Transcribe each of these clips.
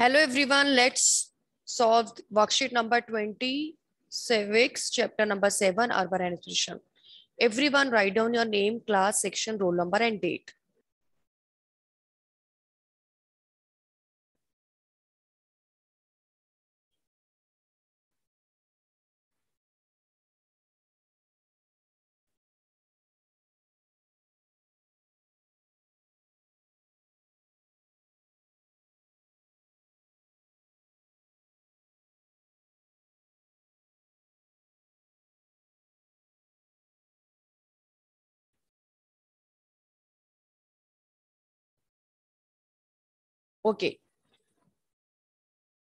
Hello everyone, let's solve worksheet number 26, chapter number 7, urban administration. Everyone write down your name, class, section, roll number and date. Okay.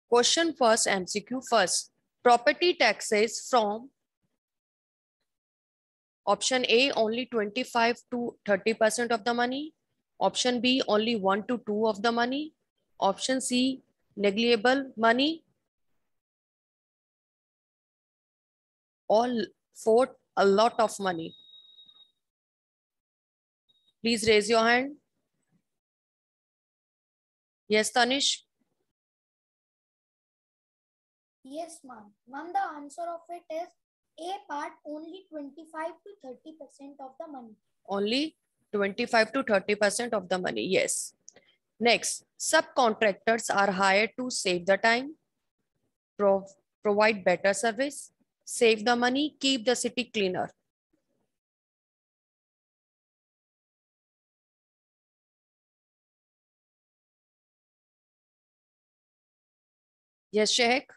Question first, MCQ first. Property taxes from option A only 25 to 30% of the money. Option B only 1 to 2 of the money. Option C negligible money. All 4 a lot of money. Please raise your hand. Yes, Tanish. Yes, ma'am. Ma'am, the answer of it is A part, only 25 to 30% of the money. Only 25 to 30% of the money. Yes. Next, subcontractors are hired to save the time, provide better service, save the money, keep the city cleaner. Yes, Sheikh.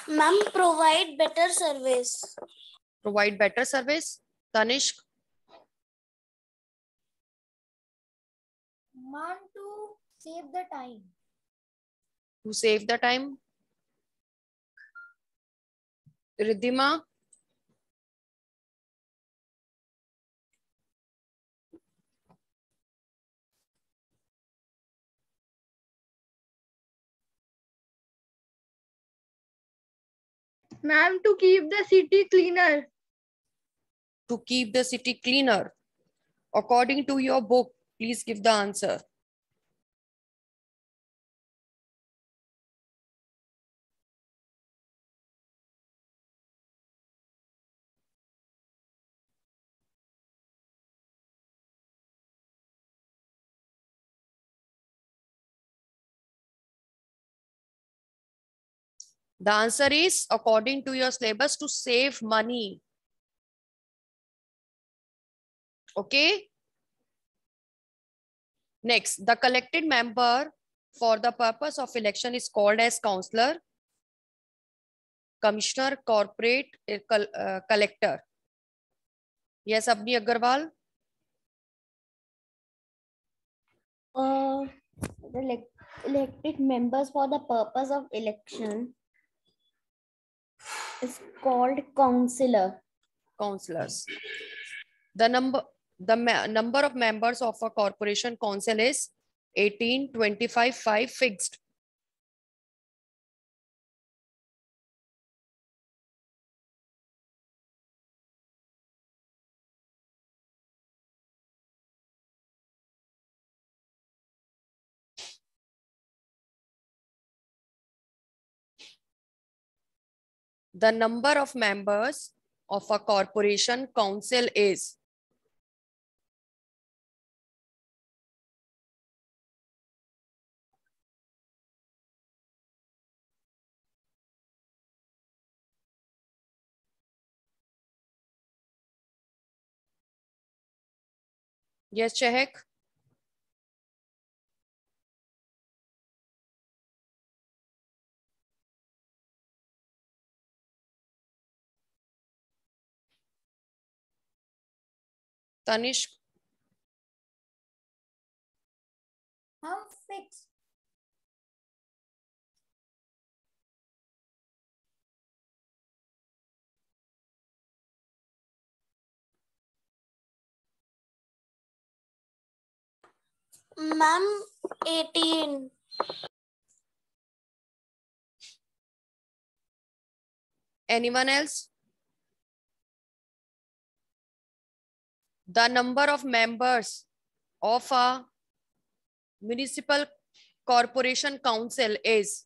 Ma'am, provide better service. Provide better service. Tanishq. Ma'am, to save the time. To save the time. Riddhima. Ma'am, to keep the city cleaner. To keep the city cleaner. According to your book, please give the answer. The answer is, according to your syllabus, to save money. Okay. Next, the collected member for the purpose of election is called as councillor, commissioner, corporate, collector. Yes, Abni Agarwal. The elected members for the purpose of election is called councillor. Councillors. The number of members of a corporation council is 18, 25, 5 fixed. The number of members of a corporation council is yes, Chehek. Tanishq. How fixed? Ma'am, 18. Anyone else? The number of members of a municipal corporation council is?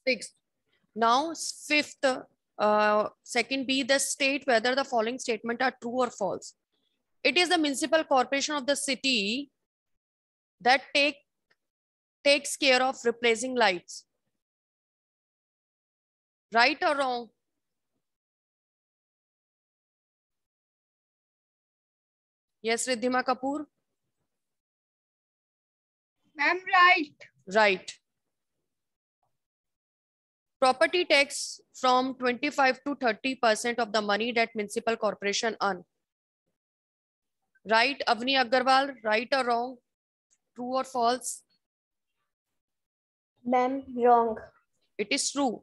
Sixth. Now, fifth, second B, the state whether the following statement are true or false. It is the municipal corporation of the city that takes care of replacing lights. Right or wrong? Yes, Riddhima Kapoor? Ma'am, right. Right. Property tax from 25 to 30% of the money that municipal corporation earn. Right, Avni Agarwal, right or wrong? True or false? Ma'am, wrong. It is true.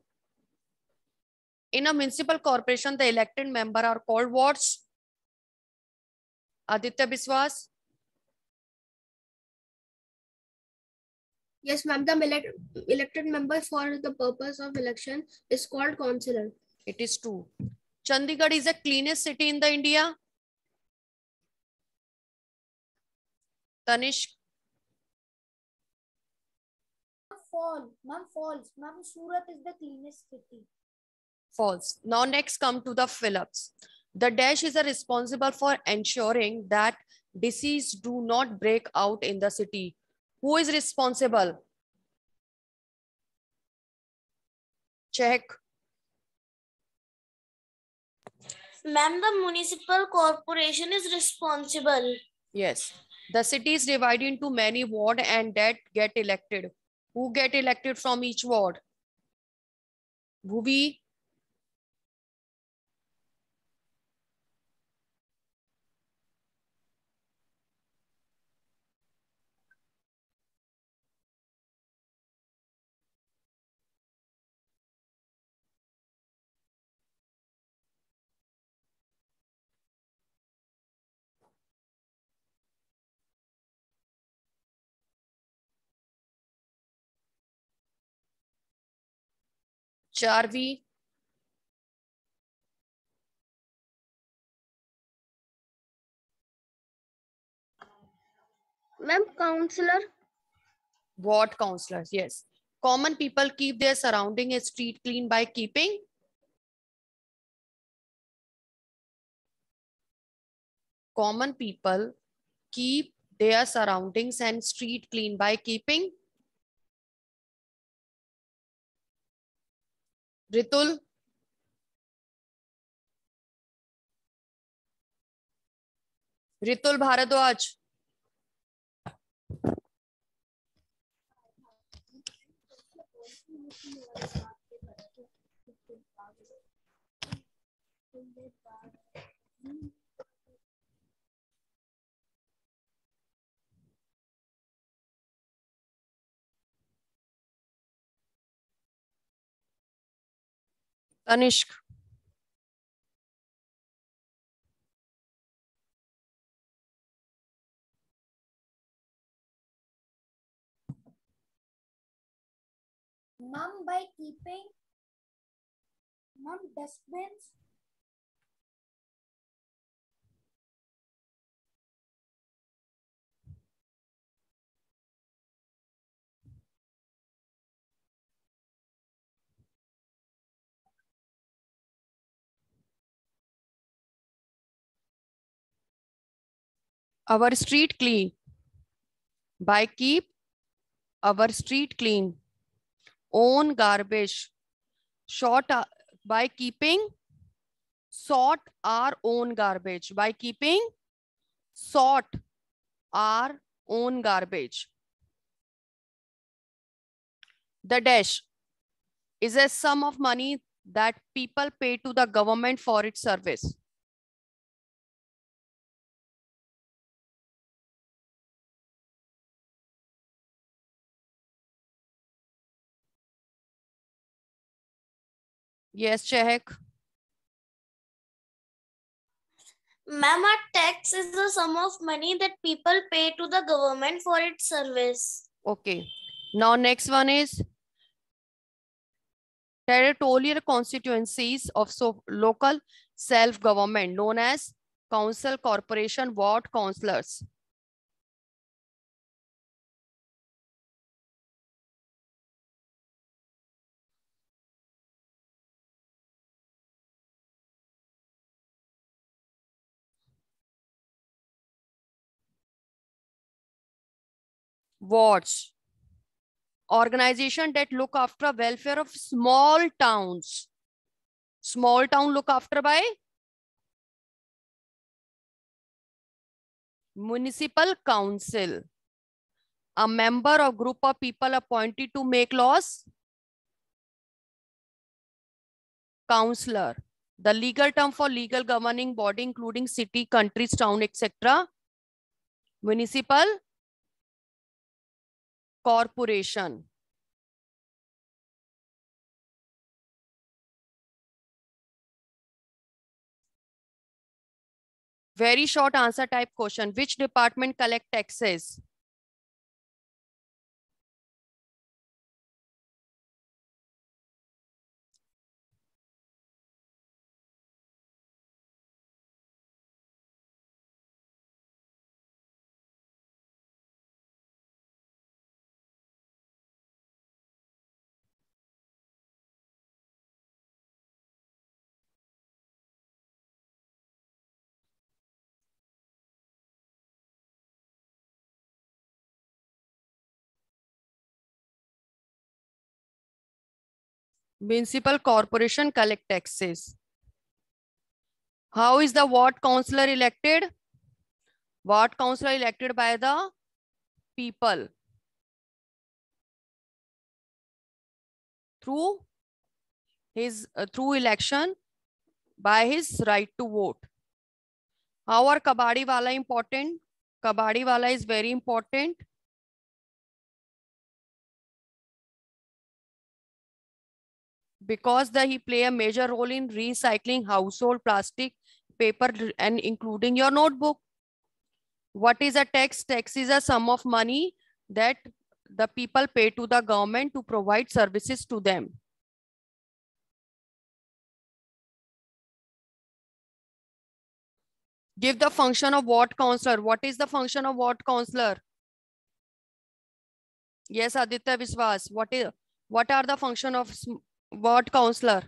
In a municipal corporation, the elected member are called what? Aditya Biswas? Yes, ma'am. The elected member for the purpose of election is called councillor. It is true. Chandigarh is the cleanest city in the India. Tanishq? Ma'am, false. Ma'am, Surat is the cleanest city. False. Now next come to the fill-ups. The dash is responsible for ensuring that disease do not break out in the city. Who is responsible? Check. Ma'am, the municipal corporation is responsible. Yes. The city is divided into many ward and that get elected. Who get elected from each ward? Bhuvi? Charvi? Ma'am, councillor. Ward councillors, yes. Common people keep their surrounding and street clean by keeping? Common people keep their surroundings and street clean by keeping? Ritul? Ritul Bharadwaj? Tanishq? Ma'am, by keeping, ma'am, dustbins. Our street clean by keep our street clean. Own garbage. Short by keeping sort our own garbage. By keeping sort our own garbage. The dash is a sum of money that people pay to the government for its service. Yes, Chehek. Ma'am, a tax is the sum of money that people pay to the government for its service. Okay. Now next one is territorial constituencies of local self-government known as council, corporation, ward, councillors. Wards. Organization that look after welfare of small towns. Small town look after by municipal council. A member or group of people appointed to make laws. Councillor. The legal term for legal governing body including city, countries, town, etc. Municipal corporation. Very short answer type question. Which department collect taxes? Municipal corporation collect taxes. How is the ward councillor elected? Ward councillor elected by the people through his through election by his right to vote. How are kabadi wala important? Kabadi wala is very important. Because he play a major role in recycling household plastic, paper, and including your notebook. What is a tax? Tax is a sum of money that the people pay to the government to provide services to them. Give the function of ward councillor. What is the function of ward councillor? Yes, Aditya Viswas. What are the function of ward councillor?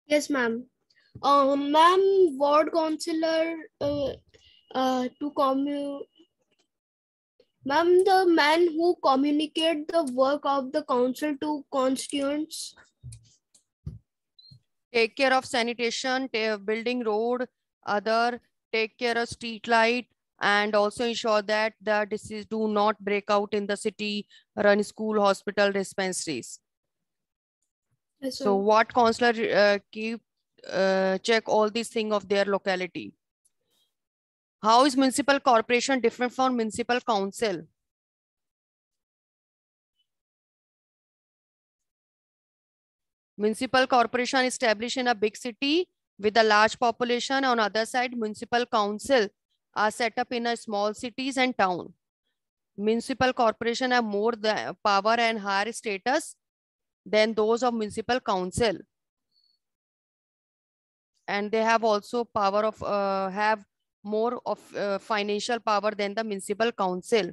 Yes, ma'am. Ma'am, ward councillor to ma'am, the man who communicate the work of the council to constituents. Take care of sanitation, building road, other, take care of street light, and also ensure that the disease do not break out in the city, run school, hospital, dispensaries. Yes, So what councillor keep check all these things of their locality. How is municipal corporation different from municipal council? Municipal corporation established in a big city with a large population. On other side, municipal council are set up in a small cities and town. Municipal corporation have more power and higher status than those of municipal council. And they have also power of have more of financial power than the municipal council.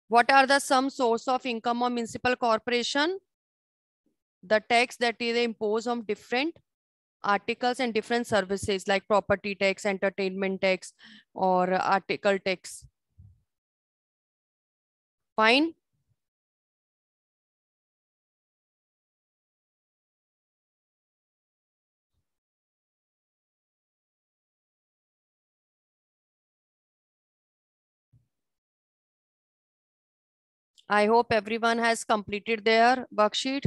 What are the some source of income of municipal corporation? The tax that is imposed on different articles and different services like property tax, entertainment tax, or article tax. Fine. I hope everyone has completed their worksheet.